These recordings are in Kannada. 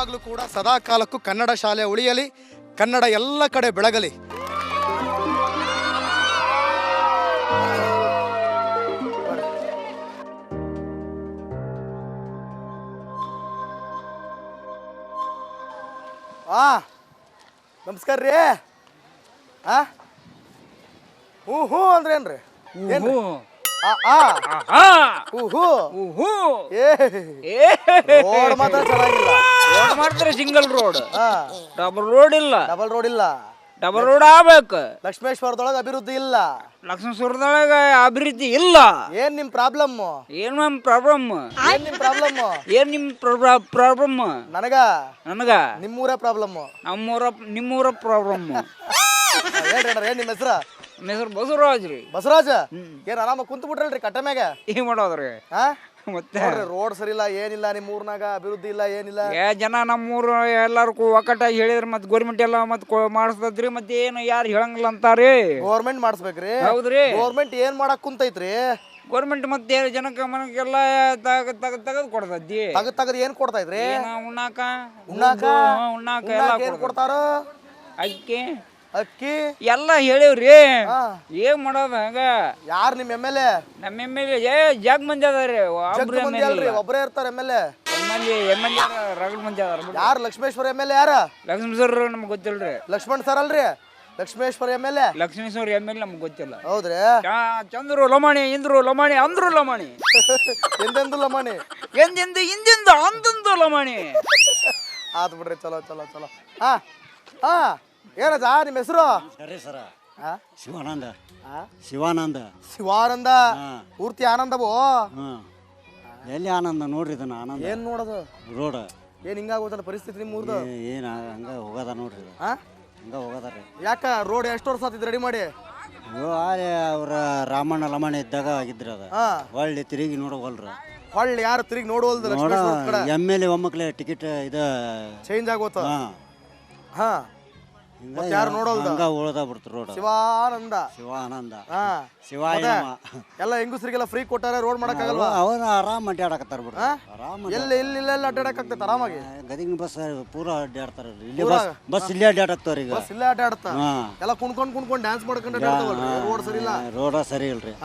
ಯಾವಾಗಲೂ ಕೂಡ ಸದಾ ಕಾಲಕ್ಕೂ ಕನ್ನಡ ಶಾಲೆ ಉಳಿಯಲಿ, ಕನ್ನಡ ಎಲ್ಲ ಕಡೆ ಬೆಳಗಲಿ. ನಮಸ್ಕಾರ ರೀ. ಹ್ಞೂ ಹ್ಞೂ ಅಂದ್ರೇನ್ರಿ? ರೋಡ್ ಮಾತ್ರ ಚೆನ್ನಾಗಿಲ್ಲ. ರೋಡ್ ಮಾಡ್ತಾರೆ ಸಿಂಗಲ್ ರೋಡ್, ಡಬಲ್ ರೋಡ್ ಇಲ್ಲ. ಡಬಲ್ ರೋಡ್ ಇಲ್ಲ, ಡಬಲ್ ರೋಡ್ ಆಗ್ಬೇಕು. ಲಕ್ಷ್ಮೇಶ್ವರದೊಳಗೆ ಅಭಿವೃದ್ಧಿ ಇಲ್ಲ, ಲಕ್ಷ್ಮೇಶ್ವರದೊಳಗ ಅಭಿವೃದ್ಧಿ ಇಲ್ಲ. ಏನ್ ನಿಮ್ ಪ್ರಾಬ್ಲಮ್? ಏನ್ ನಮ್ ಪ್ರಾಬ್ಲಮ್? ಏನ್ ನಿಮ್ ಪ್ರಾಬ್ಲಮ್? ಏನ್ ನಿಮ್ ಪ್ರಾಬ್ಲಮ್? ನನಗ ನಿಮ್ಮೂರೇ ಪ್ರಾಬ್ಲಮ್. ನಿಮ್ಮೂರ ಪ್ರಾಬ್ಲಮ್. ಹೇಳ್ರಿ ಏನ್ ನಿಮ್ಮ ಹೆಸರು? ನಮ್ಮ ಹೆಸರು ಬಸವರಾಜ್ ರೀ. ಬಸವರಾಜ ಏನ್ ಆರಾಮ ಕುಂತ ಬಿಟ್ರಲ್ರಿ ಕಟ್ಟ ಮ್ಯಾಗ? ಏನ್ ಮಾಡೋದ್ರಿ ಮತ್ತೆ? ರೋಡ್ ಸರಿ ಇಲ್ಲ, ಏನಿಲ್ಲ ನಿಮ್ಮ ಊರ್ನಾಗ, ಅಭಿವೃದ್ಧಿ ಇಲ್ಲ, ಏನಿಲ್ಲ. ಜನ ನಮ್ಮೂರು ಎಲ್ಲಾರು ಒಕ್ಕಟ್ಟಾಗಿ ಹೇಳಿದ್ರ ಮತ್ತೆ ಗೌರ್ಮೆಂಟ್ ಎಲ್ಲ ಮತ್ ಮಾಡಿಸ್ತದ್ರಿ. ಮತ್ತೆ ಏನು ಯಾರು ಹೇಳಂಗಿಲ್ಲ ಅಂತಾರಿ. ಗೌರ್ಮೆಂಟ್ ಮಾಡಿಸ್ಬೇಕ್ರಿ. ಹೌದ್ರಿ. ಗೌರ್ಮೆಂಟ್ ಏನ್ ಮಾಡಕ್ ಕುಂತೈತ್ರಿ? ಗೌರ್ಮೆಂಟ್ ಮತ್ತೆ ಜನಕ್ಕೆ ಮನಕ್ಕೆಲ್ಲ ತೆಗೆದು ಕೊಡ್ತದ್ದಿ. ತೆಗದ್ ಏನ್ ಕೊಡ್ತೈತ್ರಿ? ಉಣ್ಣಾಕ ಏನ್ ಕೊಡ್ತಾರ? ಅಕ್ಕಿ ಎಲ್ಲ ಹೇಳಿವ್ರಿ. ಏನ್ ಮಾಡೋದ ಹಂಗ? ಯಾರು ನಿಮ್ MLA? ನಮ್ಮ MLA ಜಗ್ ಮಂದಿ ಅದಾರಿ. ಒಬ್ಬರೇ ಇರ್ತಾರ MLA. MLA ರಗಡ್ ಮಂದಿ ಅದಾರ. ಯಾರು ಲಕ್ಷ್ಮೇಶ್ವರ MLA? ಯಾರ? ಲಕ್ಷ್ಮೇಶ್ವರ ನಮ್ಗೆ ಗೊತ್ತಿಲ್ರಿ. ಲಕ್ಷ್ಮಣ್ ಸರ್ ಅಲ್ರಿ? ಲಕ್ಷ್ಮೇಶ್ವರ MLA. ಲಕ್ಷ್ಮೇಶ್ವರ MLA ನಮ್ಗೆ ಗೊತ್ತಿಲ್ಲ. ಹೌದ್ರಿ? ಚಂದ್ರು ಲಮಾಣಿ, ಇಂದ್ರು ಲಮಾಣಿ, ಅಂದ್ರು ಲಮಾಣಿ. ಎಂದೆಂದು ಲಮಾಣಿ, ಎಂದೆಂದು ಹಿಂದಿಂದ ಅಂದಂದು ಲಮಾಣಿ. ಆತ್ ಬಿಡ್ರಿ. ಚಲೋ ಚಲೋ ಚಲೋ. ಏನದ ನಿಮ್ಮ ಹೆಸರು? ಸರಿ ಸರ. ಶಿವಾನಂದ. ಶಿವಾನಂದ ಪೂರ್ತಿ ಆನಂದವೋ? ಎಲ್ಲಿ ಆನಂದ ನೋಡ್ರಿ ಇದನ್ನ ಆನಂದ. ಏನ್ ನೋಡೋದು? ರೋಡ್ ಏನ್ ಹಿಂಗಾಗೋದಲ್ಲ ಪರಿಸ್ಥಿತಿ ನಿಮ್ಮ ಊರ್ದು? ಏನ್ ಹಂಗ ಹೋಗದ ನೋಡ್ರಿ, ಹಂಗ ಹೋಗದಾರಿ. ಯಾಕ ರೋಡ್ ಎಷ್ಟು ವರ್ಷ ಆತಿದ್ ರೆಡಿ ಮಾಡಿ? ಅವ್ರ ರಾಮಣ್ಣ ಲಮಣ ಇದ್ದಾಗ ಆಗಿದ್ರಿ ಅದ. ಒಳ್ಳೆ ತಿರುಗಿ ನೋಡವಲ್ರ. ಹೊಳ್ಳಿ ಯಾರು ತಿರುಗಿ ನೋಡುವಲ್ದು? MLA ಒಮ್ಮಕ್ಲೆ ಟಿಕೆಟ್ ಇದು ಚೇಂಜ್ ಆಗೋತ. ಯಾರು ನೋಡೋಲ್ದ? ಹಂಗ ಉಳ್ದ ಬಿಡ್ತು ರೋಡ್. ಶಿವಾನಂದ. ಶಿವಾಯ ಎಲ್ಲ ಹೆಂಗಸರಿಗೆಲ್ಲ ಫ್ರೀ ಕೊಟ್ಟಾರೆ, ರೋಡ್ ಮಾಡಕ್ ಆಗಲ್ವಾ? ಅವ್ರು ಆರಾಮ್ ಅಡ್ಡಾಡಕತ್ತಾರ ಬಿಡ್ರಿ. ಎಲ್ಲಿ ಅಡ್ಡಾಡಕ್ ಆಗ್ತೈತೆ ಆರಾಮಾಗಿ? ಗದಗಿನ ಬಸ್ ಪೂರಾ ಅಡ್ಡಾಡ್ತಾರ. ಇಲ್ಲಿ ಬಸ್ ಇಲ್ಲೇ ಅಡ್ಡಾಡಕ್ತಾರ. ಈಗ ಬಸ್ ಇಲ್ಲೇ ಅಡ್ಡಾಡ್ತಾ ಎಲ್ಲ ಕುಣ್ಕೊಂಡ್ ಡ್ಯಾನ್ಸ್ ಮಾಡ್ಕೊಂಡು ಅಡ್ಡಾಡ್ತಾವಲ್ರಿ. ರೋಡ್ ಸರಿ ಇಲ್ಲ. ರೋಡ ಸರಿ ಇಲ್ರಿ.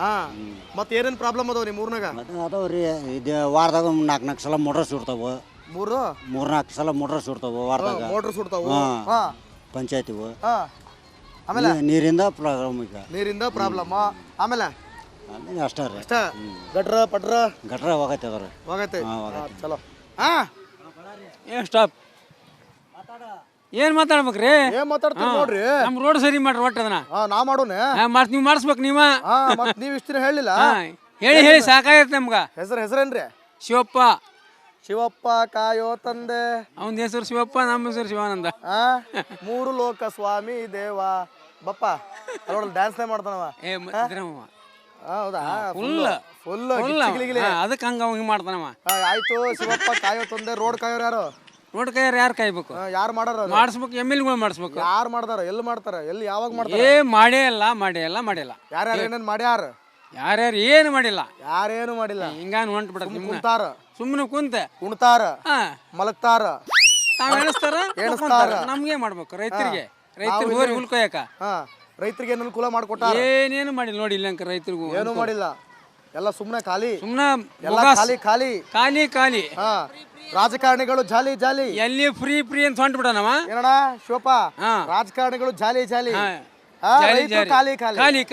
ಮತ್ ಏನೇನ್ ಪ್ರಾಬ್ಲಮ್ ಅದಾವ ನಿಮ್ ಊರ್ನಾಗ? ಅದಾವ್ರಿ. ಇದು ವಾರದಾಗ 4 ಸಲ ಮೋಟರ್ ಸುಡ್ತಾವ. 3-4 ಸಲ ಮೋಟರ್ ಸುಡ್ತಾವ ವಾರದಾಗ. ಮೋಟರ್ ಸುಡ್ತಾವ ಪಂಚಾಯತಿವು. ಆಮೇಲೆ ನೀರಿಂದ ಪ್ರಾಬ್ಲಮ್. ಈಗ ನೀರಿಂದ ಪ್ರಾಬ್ಲಮ್. ಆಮೇಲೆ ಅಷ್ಟೇ ರೀ. ಗಟ್ರ ಹೋಗೈತೆ. ಚಲೋ. ಏನ್ ಸ್ಟಾಪ್? ಏನ್ ಮಾತಾಡ್ಬೇಕ್ರಿ? ಏನ್ ಮಾತಾಡ್ತೀವಿ ನೋಡ್ರಿ. ನಮ್ ರೋಡ್ ಸರಿ ಮಾಡ್ರಿ ಒಟ್ಟ ಅದನ್ನ. ನಾ ಮಾಡೋಣ. ನೀವ್ ಮಾಡಿಸ್ಬೇಕು. ನೀವ್ ಇಷ್ಟ ದಿನ ಹೇಳಿಲ್ಲ. ಹೇಳಿ ಸಾಕಾಗೈತೆ ನಮ್ಗ. ಹೆಸರೇನ್ರಿ? ಶಿವಪ್ಪ ಕಾಯೋ ತಂದೆ. ಅವನ ಹೆಸರು ಶಿವಪ್ಪ, ನಮ್ಮ ಹೆಸರು ಶಿವಾನಂದ. 3 ಲೋಕ ಸ್ವಾಮಿ ದೇವ ಬಪ್ಪ. ಡ್ಯಾನ್ಸ್ ಮಾಡ್ತಾನವ. ಹೌದಾ? ಫುಲ್ ಅದಕ್ಕೆ ಹಂಗ ಮಾಡ್ತಾನವ. ಆಯ್ತು. ಶಿವಪ್ಪ ಕಾಯೋ ತಂದೆ. ರೋಡ್ ಕಾಯೋರು ಯಾರು? ರೋಡ್ ಕಾಯೋರು ಯಾರು ಕಾಯ್ಬೇಕು? ಯಾರು ಮಾಡಾರ? ಮಾಡಿಸ್ಬೇಕು. MLA ಮಾಡಿಸ್ಬೇಕು. ಯಾರು ಮಾಡ್ತಾರ? ಎಲ್ಲಿ ಮಾಡ್ತಾರ? ಎಲ್ಲಿ ಯಾವಾಗ ಮಾಡ್ತಾರ? ಮಾಡಿಲ್ಲ. ಯಾರ್ಯಾರು ಏನೇನ್ ಮಾಡ್ಯಾರ? ಯಾರ್ಯಾರು ಏನು ಮಾಡಿಲ್ಲ. ಯಾರೇನು ಮಾಡಿಲ್ಲ. ಹಿಂಗಾನು ಹೊಂಟ್ ಬಿಡ. ಕುಂತಾರ, ಸುಮ್ಮನೆ ಉಣ್ತಾರ, ಮಲಗ್ತಾರ, ಎಣಿಸ್ತಾರ. ನಮ್ಗೆ ಮಾಡ್ಬೇಕು. ರೈತರಿಗೆ ಹೋರಿ ಹುಲ್ ಕೊಯ್ಯಕ. ರೈತರಿಗೆ ಅನುಕೂಲ ಮಾಡ್ಕೊಟ್ಟಾರ. ಏನೇನು ಮಾಡಿಲ್ಲ ನೋಡಿ. ಇಲ್ಲ ರೈತರಿಗೂ ಏನು ಮಾಡಿಲ್ಲ. ಎಲ್ಲ ಸುಮ್ನೆ ಖಾಲಿ. ಖಾಲಿ. ರಾಜಕಾರಣಿಗಳು ಜಾಲಿ. ಎಲ್ಲಿ ಫ್ರೀ ಅಂತ ಹೊಂಟ್ ಬಿಡನವ. ಏನಣ್ಣ ಶಿವಪ್ಪ? ರಾಜಕಾರಣಿಗಳು ಜಾಲಿ.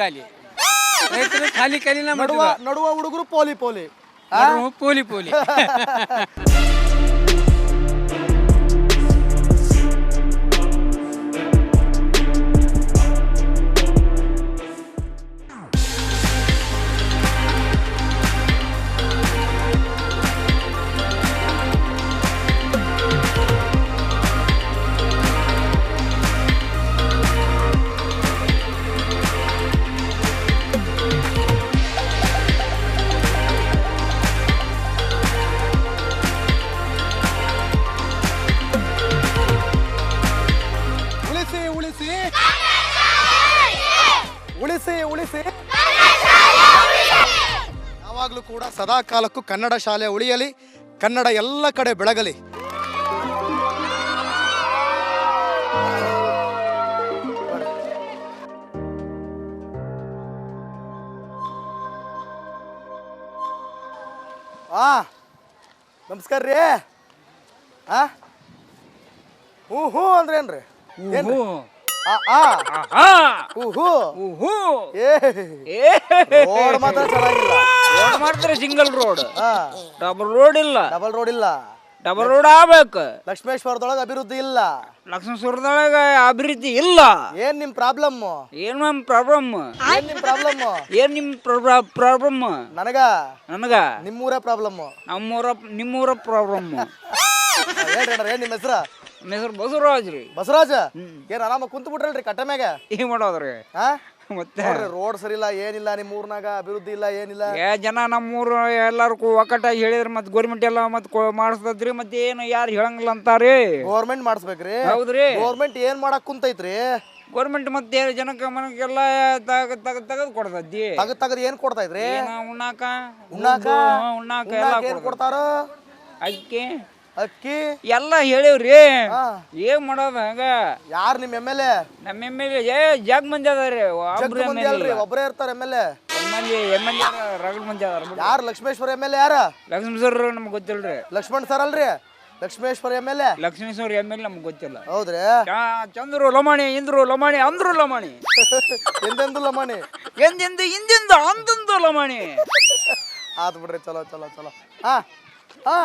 ಖಾಲಿ. ರೈತರು ಖಾಲಿ ನಡುವ ಹುಡುಗರು ಪೋಲಿ. ಉಳಿಸಿ. ಯಾವಾಗಲೂ ಕೂಡ ಸದಾ ಕಾಲಕ್ಕೂ ಕನ್ನಡ ಶಾಲೆ ಉಳಿಯಲಿ, ಕನ್ನಡ ಎಲ್ಲ ಕಡೆ ಬೆಳಗಲಿ. ಆ ನಮಸ್ಕಾರ ರೀ. ಆ ಹ್ಞೂ ಹ್ಞೂ ಅಂದ್ರೇನ್ರಿ? ಊಹು. ಆ ಆ ಆಹಾ. ಹ್ಞೂ ಹ್ಞೂ ಊಹು. ಏ ಏ ರೋಡ್ ಮಾತ್ರ ಚೆನ್ನಾಗಿಲ್ಲ. ರೋಡ್ ಮಾಡ್ತಾರೆ ಸಿಂಗಲ್ ರೋಡ್, ಹಾ ಡಬಲ್ ರೋಡ್ ಇಲ್ಲ. ಡಬಲ್ ರೋಡ್ ಇಲ್ಲ. ಡಬಲ್ ರೋಡ್ ಆಗ್ಬೇಕು. ಲಕ್ಷ್ಮೇಶ್ವರದೊಳಗೆ ಅಭಿವೃದ್ಧಿ ಇಲ್ಲ. ಲಕ್ಷ್ಮೇಶ್ವರದೊಳಗ ಅಭಿವೃದ್ಧಿ ಇಲ್ಲ. ಏನ್ ನಿಮ್ ಪ್ರಾಬ್ಲಮ್? ಏನ್ ನಮ್ ಪ್ರಾಬ್ಲಮ್? ಏನ್ ನಿಮ್ ಪ್ರಾಬ್ಲಮ್? ಏನ್ ನಿಮ್ ಪ್ರಾಬ್ಲಮ್? ನನಗ ನನಗ ನಿಮ್ಮೂರೇ ಪ್ರಾಬ್ಲಮ್. ನಿಮ್ಮೂರ ಪ್ರಾಬ್ಲಮ್. ಹೇಳ್ರಿ ಅಣ್ಣ, ಏನ್ ನಿಮ್ಮ ಹೆಸರು? ನನ್ನ ಹೆಸರು ಬಸವರಾಜ್ ರೀ. ಬಸವರಾಜ. ಏನ್ ಆರಾಮ ಕುಂತು ಬಿಟ್ರಲ್ರಿ ಕಟ್ಟ ಮ್ಯಾಗ? ಏನ್ ಮಾಡೋದ್ರಿ ಹಾ ಮತ್ತೆ? ರೋಡ್ ಸರಿ ಇಲ್ಲ, ಏನಿಲ್ಲ ನಿಮ್ಮ ಊರ್ನಾಗ, ಅಭಿವೃದ್ಧಿ ಇಲ್ಲ, ಏನಿಲ್ಲ. ಜನ ನಮ್ಮೂರು ಎಲ್ಲಾರು ಒಕ್ಕಟ್ಟಾಗಿ ಹೇಳಿದ್ರೆ ಮತ್ತೆ ಗೌರ್ಮೆಂಟ್ ಎಲ್ಲ ಮತ್ತೆ ಮಾಡಿಸ್ತದ್ರಿ. ಮತ್ತೆ ಏನು ಯಾರು ಹೇಳಂಗಿಲ್ಲ ಅಂತಾರಿ. ಗೌರ್ಮೆಂಟ್ ಮಾಡಿಸ್ಬೇಕ್ರಿ. ಹೌದ್ರಿ. ಗೌರ್ಮೆಂಟ್ ಏನ್ ಮಾಡಕ್ ಕುಂತೈತ್ರಿ? ಗೌರ್ಮೆಂಟ್ ಮತ್ತೆ ಜನಕ್ಕೆ ಮನಕ್ಕೆಲ್ಲ ತೆಗೆದು ಕೊಡ್ತದ್ದಿ. ತಗದ್ ಏನ್ ಕೊಡ್ತೈತ್ರಿ? ಉಣ್ಣಾಕ ಉಣ್ಣಾಕ ಎಲ್ಲ ಏನ್ ಕೊಡ್ತಾರ? ಅಕ್ಕಿ ಅಕ್ಕಿ ಎಲ್ಲ ಹೇಳಿವ್ರಿ. ಏನ್ ಮಾಡೋದ ಹಂಗ? ಯಾರ್ ನಿಮ್ ಎಮ್ ಎಲ್ ಎ? ನಮ್ಮ ಎಮ್ ಎಲ್ ಎ ಜಗ್ ಮಂದಿ ಅದಾರಿ. ಒಬ್ಬರೇ ಇರ್ತಾರ ಎಮ್ ಎಲ್ ಎ. ಮಂದಿ ಎಮ್ ಎಲ್ ಎ ರಗಡ್ ಮಂದಿ ಅದಾರ. ಯಾರು ಲಕ್ಷ್ಮೇಶ್ವರ ಎಮ್ ಎಲ್ ಎ? ಯಾರ? ಲಕ್ಷ್ಮೇಶ್ವರ ನಮ್ಗೆ ಗೊತ್ತಿಲ್ರಿ. ಲಕ್ಷ್ಮಣ್ ಸರ್ ಅಲ್ರಿ Lakshmeshwar M L A? Lakshmeshwar M L ನಮ್ಗೆ ಗೊತ್ತಿಲ್ಲ. ಹೌದ್ರಿ. ಚಂದ್ರು ಲಮಾಣಿ, ಇಂದ್ರು ಲಮಾಣಿ, ಅಂದ್ರು ಲಮಾಣಿ. ಎಂದೆಂದು ಲಮಾಣಿ, ಎಂದೆಂದು ಹಿಂದಿಂದ ಅಂದಂದು ಲಮಾಣಿ. ಆತ್ ಬಿಡ್ರಿ. ಚಲೋ ಚಲೋ ಚಲೋ. ಹಾ ಹಾ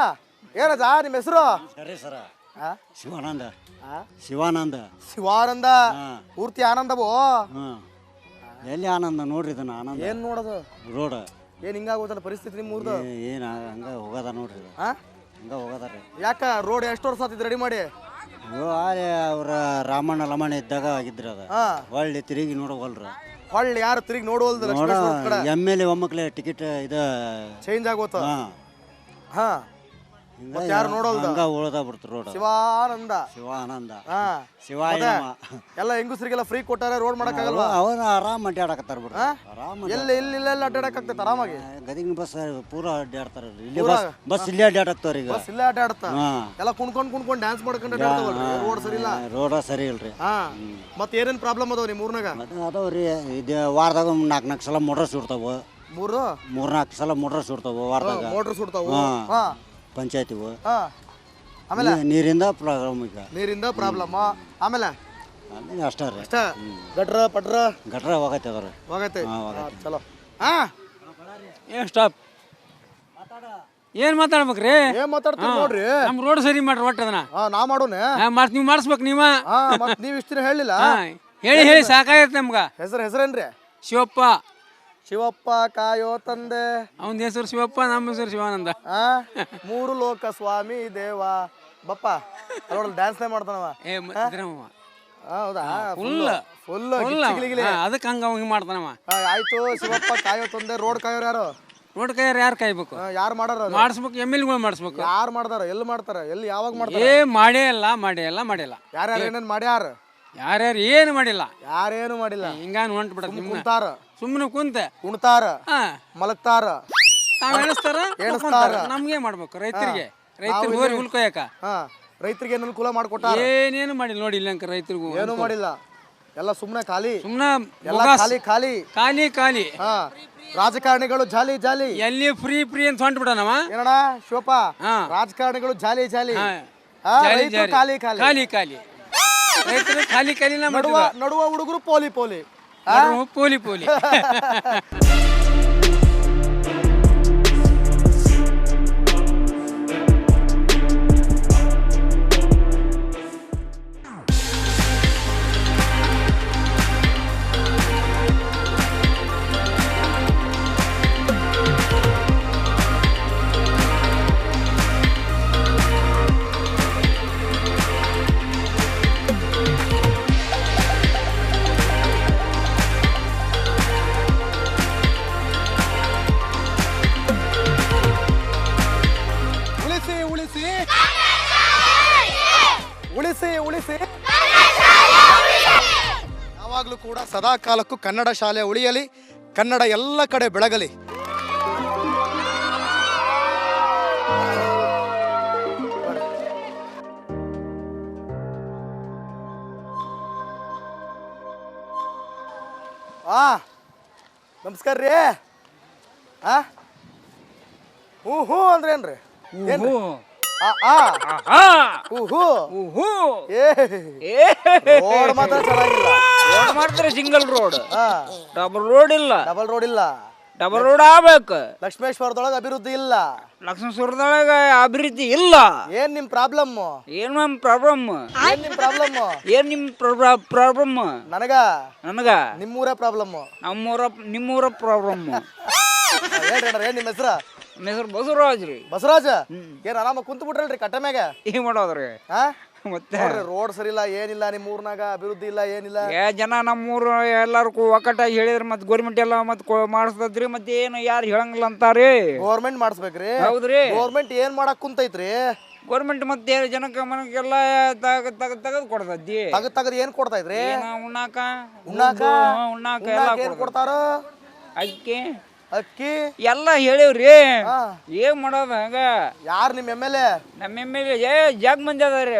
ಏನದ ನಿಮ್ಮ ಹೆಸರು? ಸರಿ ಸರ. ಆ? ಶಿವಾನಂದ. ಶಿವಾನಂದ. ಶಿವಾನಂದ. ಪೂರ್ತಿ ಆನಂದವೋ? ಹಾಂ. ಎಲ್ಲಿ ಆನಂದ ನೋಡ್ರಿ ಇದನ್ನ ಆನಂದ. ಏನ್ ನೋಡೋದು? ರೋಡ್ ಏನ್ ಹಿಂಗಾಗೋದಲ್ಲ ಪರಿಸ್ಥಿತಿ ನಿಮ್ಮ ಊರ್ದು? ಏನು ಹಂಗ ಹೋಗದ ನೋಡ್ರಿ ಇದು. ಹಾ ಹಂಗ ಹೋಗದ ರೀ. ಯಾಕ ರೋಡ್ ಎಷ್ಟು ವರ್ಷ ಆತಿದ್ ರೆಡಿ ಮಾಡಿ? ಅಯ್ಯೋ ಆಲೆ ಅವ್ರ ರಾಮಣ್ಣ ಲಮಣ ಇದ್ದಾಗ ಆಗಿದ್ರಿ ಅದ. ಹಾ ಹೊಳ್ಳಿ ತಿರುಗಿ ನೋಡವಲ್ರ. ಹೊಳ್ಳಿ ಯಾರು ತಿರುಗಿ ನೋಡುವಲ್ದು? ನೋಡ ಲಕ್ಷ್ಮೇಶ್ವರ ಕಡೆ ಎಮ್ ಎಲ್ ಎ ಒಮ್ಮಕ್ಲೆ ಟಿಕೆಟ್ ಇದು ಚೇಂಜ್ ಆಗೋತ. ಹಾಂ. ಹಾ ಮತ್ತೆ ಯಾರು ನೋಡೋಲ್ದ? ಹಂಗ ಉಳ್ದ ಬಿಡ್ತು ರೋಡ್. ಶಿವಾನಂದ. ಶಿವಾನಂದ. ಹಾ ಶಿವಾಯ ನಮ. ಎಲ್ಲ ಹೆಂಗಸ್ರಿಗೆಲ್ಲ ಫ್ರೀ ಕೊಟ್ಟಾರೆ, ರೋಡ್ ಮಾಡಕ್ ಆಗಲ್ವಾ? ಅವ್ರು ಆರಾಮ್ ಅಡ್ಡಾಡಕತ್ತಾರ ಬಿಡ್ರಿ. ಆರಾಮ್ ಎಲ್ಲಿ ಇಲ್ಲೆಲ್ಲ ಅಡ್ಡಾಡಕ್ ಆಗ್ತೈತೆ ಆರಾಮಾಗಿ? ಗದಗಿನ ಬಸ್ ಪೂರಾ ಅಡ್ಡಾಡ್ತಾರ. ಇಲ್ಲಿ ಬಸ್ ಇಲ್ಲೇ ಅಡ್ಡಾಡಕ್ತಾರ ಈಗ. ಬಸ್ ಇಲ್ಲೇ ಅಡ್ಡಾಡ್ತ. ಎಲ್ಲ ಕುಣ್ಕೊಂಡ್ ಡ್ಯಾನ್ಸ್ ಮಾಡ್ಕೊಂಡು ಅಡ್ಡಾಡ್ತಾವಲ್ರಿ. ರೋಡ್ ಸರಿ ಇಲ್ಲ. ರೋಡ ಸರಿ ಇಲ್ರಿ. ಹಾ ಮತ್ತೆ ಏನೇನ್ ಪ್ರಾಬ್ಲಮ್ ಅದಾವ ನಿಮ್ಮ ಊರ್ನಾಗ? ಮತ್ತೆ ಅದಾವ್ರಿ. ಇದು ವಾರದಾಗ 4 ಸಲ ಮೋಟ್ರ್ ಸುಡ್ತಾವ. 3-4 ಸಲ ಮೋಟ್ರ್ ಸುಡ್ತಾವ ವಾರದಾಗ. ಮೋಟ್ರ್ ಸುಡ್ತಾವ. ಹಾ ಪಂಚಾಯತಿವು. ಹಾ ಆಮೇಲೆ ನೀರಿಂದ ಪ್ರಾಬ್ಲಮ್ ಈಗ. ನೀರಿಂದ ಪ್ರಾಬ್ಲಮ್. ಆಮೇಲೆ ಅಷ್ಟೇ ರೀ. ಅಷ್ಟ ಗಟ್ರ ಪಟ್ರ ಗಟ್ರ ಹೋಗತ್ತೆ ಅದಾರ. ಹೋಗತ್ತೆ. ಹಾಂ ಹೋಗತ್ತೆ. ಚಲೋ. ಹಾ ಏನು ಸ್ಟಾಪ್ ಏನು ಮಾತಾಡ್ಬೇಕ್ರಿ? ಏನ್ ಮಾತಾಡ್ತೀವಿ ನೋಡ್ರಿ. ನಮ್ಮ ರೋಡ್ ಸರಿ ಮಾಡ್ರಿ ಒಟ್ಟು ಅದನ್ನ. ಹಾ ನಾ ಮಾಡೋಣ. ನೀವು ಮಾಡಿಸ್ಬೇಕು ನೀವ. ಹಾ ಮತ್ ನೀವ್ ಇಷ್ಟ ದಿನ ಹೇಳಿಲ್ಲ. ಹೇಳಿ ಹೇಳಿ ಸಾಕಾಗೈತೆ ನಮ್ಗೆ. ಹೆಸರೇನ್ರಿ? ಶಿವಪ್ಪ. ಶಿವಪ್ಪ ಕಾಯೋ ತಂದೆ. ಅವನ ಹೆಸರು ಶಿವಪ್ಪ, ನಮ್ಮ ಹೆಸರು ಶಿವಾನಂದ. ಆ 3 ಲೋಕ ಸ್ವಾಮಿ ದೇವ ಬಪ್ಪ ಅದ್ರೊಳಗೆ ಡ್ಯಾನ್ಸ್ನೇ ಮಾಡ್ತಾನವ. ಹೌದಾ? ಫುಲ್ ಅದಕ್ಕೆ ಹಂಗ ಹಿಂಗೆ ಮಾಡ್ತಾನವ. ಆಯ್ತು. ಶಿವಪ್ಪ ಕಾಯೋ ತಂದೆ. ರೋಡ್ ಕಾಯೋರು ಯಾರು? ರೋಡ್ ಕೈಯಾರ ಯಾರು ಕಾಯ್ಬೇಕು? ಯಾರು ಮಾಡಾರ? ಮಾಡಿಸ್ಬೇಕು. ಎಮ್ ಎಲ್ ಗಳು ಮಾಡಿಸ್ಬೇಕು. ಯಾರು ಮಾಡ್ತಾರ? ಎಲ್ಲಿ ಮಾಡ್ತಾರ? ಎಲ್ಲಿ ಯಾವಾಗ ಮಾಡ್ತಾರ? ಮಾಡೇ ಇಲ್ಲ ಮಾಡಿಲ್ಲ. ಯಾರ್ಯಾರು ಏನೇನ್ ಮಾಡ್ಯಾರ? ಯಾರ್ಯಾರು ಏನು ಮಾಡಿಲ್ಲ. ಯಾರೇನು ಮಾಡಿಲ್ಲ. ಹಿಂಗಾನು ಹೊಂಟ್ ಬಿಡ. ಕುಂತಾರ, ಸುಮ್ಮನೆ ಕುಂತೆ ಉಣ್ತಾರ, ಮಲಗ್ತಾರ, ತಾವ್ ಎಣಿಸ್ತಾರ. ನಮ್ಗೆ ಮಾಡ್ಬೇಕು ರೈತರಿಗೆ. ರೈತರಿಗೆ ಹೋರಿ ಹುಲ್ ಕೊಯ್ಯಕ. ರೈತರಿಗೆ ಅನುಕೂಲ ಮಾಡ್ಕೊಟ್ಟಾರ. ಏನೇನು ಮಾಡಿಲ್ಲ ನೋಡಿ. ಇಲ್ಲಂಕ ರೈತರಿಗೂ ಏನು ಮಾಡಿಲ್ಲ. ಎಲ್ಲ ಸುಮ್ನೆ ಖಾಲಿ. ಎಲ್ಲ ಖಾಲಿ ಖಾಲಿ ಖಾಲಿ ಖಾಲಿ. ರಾಜಕಾರಣಿಗಳು ಜಾಲಿ ಜಾಲಿ. ಎಲ್ಲಿ ಫ್ರೀ ಅಂತ ಹೊಂಟ್ ಬಿಡನವ. ಏನಣ್ಣ ಶಿವಪ್ಪ? ರಾಜಕಾರಣಿಗಳು ಜಾಲಿ ಜಾಲಿ. ಖಾಲಿ ಖಾಲಿ ಖಾಲಿ ಖಾಲಿ. ರೈತರು ಖಾಲಿ ಖಾಲಿ. ನಡುವ ಹುಡುಗರು ಪೋಲಿ ಪೋಲಿ. ಪೋಲಿ ಪೋಲಿ. ಉಳಿಸಿ ಯಾವಾಗಲೂ ಕೂಡ ಸದಾ ಕಾಲಕ್ಕೂ ಕನ್ನಡ ಶಾಲೆ ಉಳಿಯಲಿ, ಕನ್ನಡ ಎಲ್ಲ ಕಡೆ ಬೆಳಗಲಿ. ನಮಸ್ಕಾರ ರೀ. ಹೂ ಹೂ ಅಂದ್ರೆ ಏನ್ರಿ ಊಹು. ಆ ಆ ಆಹಾ. ಹೂ ಹೂ ಊಹು. ಏ ಏ ರೋಡ್ ಮಾತ್ರ ಚೆನ್ನಾಗಿಲ್ಲ. ರೋಡ್ ಮಾಡ್ತಾರೆ ಸಿಂಗಲ್ ರೋಡ್, ಹಾ ಡಬಲ್ ರೋಡ್ ಇಲ್ಲ. ಡಬಲ್ ರೋಡ್ ಇಲ್ಲ. ಡಬಲ್ ರೋಡ್ ಆಗ್ಬೇಕು. ಲಕ್ಷ್ಮೇಶ್ವರದೊಳಗೆ ಅಭಿವೃದ್ಧಿ ಇಲ್ಲ. ಲಕ್ಷ್ಮೇಶ್ವರದೊಳಗ ಅಭಿವೃದ್ಧಿ ಇಲ್ಲ. ಏನ್ ನಿಮ್ ಪ್ರಾಬ್ಲಮ್? ಏನ್ ನಮ್ ಪ್ರಾಬ್ಲಮ್? ಏನ್ ನಿಮ್ ಪ್ರಾಬ್ಲಮ್? ಏನ್ ನಿಮ್ ಪ್ರಾಬ್ಲಮ್? ನನಗ ನನಗ ನಿಮ್ಮೂರೇ ಪ್ರಾಬ್ಲಮ್. ನಿಮ್ಮೂರ ಪ್ರಾಬ್ಲಮ್. ಹೇಳ್ರಿ ಅಣ್ಣ, ಏನ್ ನಿಮ್ಮ ಹೆಸರು? ನನ್ನ ಹೆಸರು ಬಸವರಾಜ್ ರೀ. ಬಸವರಾಜ. ಏನ್ ಆರಾಮ ಕುಂತು ಬಿಟ್ರಲ್ರಿ ಕಟ್ಟ ಮ್ಯಾಗ? ಏನ್ ಮಾಡೋದ್ರಿ ಹಾ ಮತ್ತೆ? ನೋಡ್ರಿ ರೋಡ್ ಸರಿ ಇಲ್ಲ, ಏನಿಲ್ಲ ನಿಮ್ಮ ಊರ್ನಾಗ, ಅಭಿವೃದ್ಧಿ ಇಲ್ಲ, ಏನಿಲ್ಲ. ಜನ ನಮ್ಮೂರು ಎಲ್ಲಾರು ಒಕ್ಕಟ್ಟಾಗಿ ಹೇಳಿದ್ರೆ ಮತ್ತೆ ಗೌರ್ಮೆಂಟ್ ಎಲ್ಲ ಮತ್ತೆ ಮಾಡಿಸ್ತದ್ರಿ. ಮತ್ತೆ ಏನು ಯಾರು ಹೇಳಂಗಿಲ್ಲ ಅಂತಾರಿ. ಗೌರ್ಮೆಂಟ್ ಮಾಡಿಸ್ಬೇಕ್ರಿ. ಹೌದ್ರಿ. ಗೌರ್ಮೆಂಟ್ ಏನ್ ಮಾಡಕ್ ಕುಂತೈತ್ರಿ? ಗೌರ್ಮೆಂಟ್ ಮತ್ತೆ ಜನಕ್ಕೆ ಮನಕ್ಕೆಲ್ಲ ತೆಗೆದು ಕೊಡ್ತದ್ದಿ. ತಗದ್ ಏನ್ ಕೊಡ್ತೈತ್ರಿ? ಉಣ್ಣಾಕ ಉಣ್ಣಾಕ ಉಣ್ಣಾಕ ಎಲ್ಲ ಏನ್ ಕೊಡ್ತಾರ? ಅಕ್ಕಿ ಅಕ್ಕಿ ಎಲ್ಲ ಹೇಳಿವ್ರಿ. ಹಾ. ಏನ್ ಮಾಡೋದು ಹಂಗ? ಯಾರ್ ನಿಮ್ ಎಮ್ ಎಲ್ ಎ? ನಮ್ಮ ಎಮ್.ಎಲ್.ಎ ಜಗ್ ಮಂದಿ ಅದಾರಿ.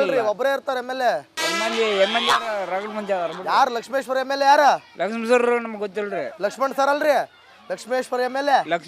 ಅಲ್ರಿ ಒಬ್ಬರೇ ಇರ್ತಾರ ಎಮ್ ಎಲ್ ಎ. ಮಂದಿ ಎಮ್.ಎಲ್.ಎ ರಗಡ್ ಮಂದಿ ಅದಾರ. ಯಾರು ಲಕ್ಷ್ಮೇಶ್ವರ ಎಮ್ ಎಲ್ ಎ? ಯಾರ? ಲಕ್ಷ್ಮೀ ಸರ್ ನಮ್ಗೆ ಗೊತ್ತಿಲ್ರಿ. ಲಕ್ಷ್ಮಣ್ ಸರ್ ಅಲ್ರಿ? Lakshmeshwar M L A. Lakshmi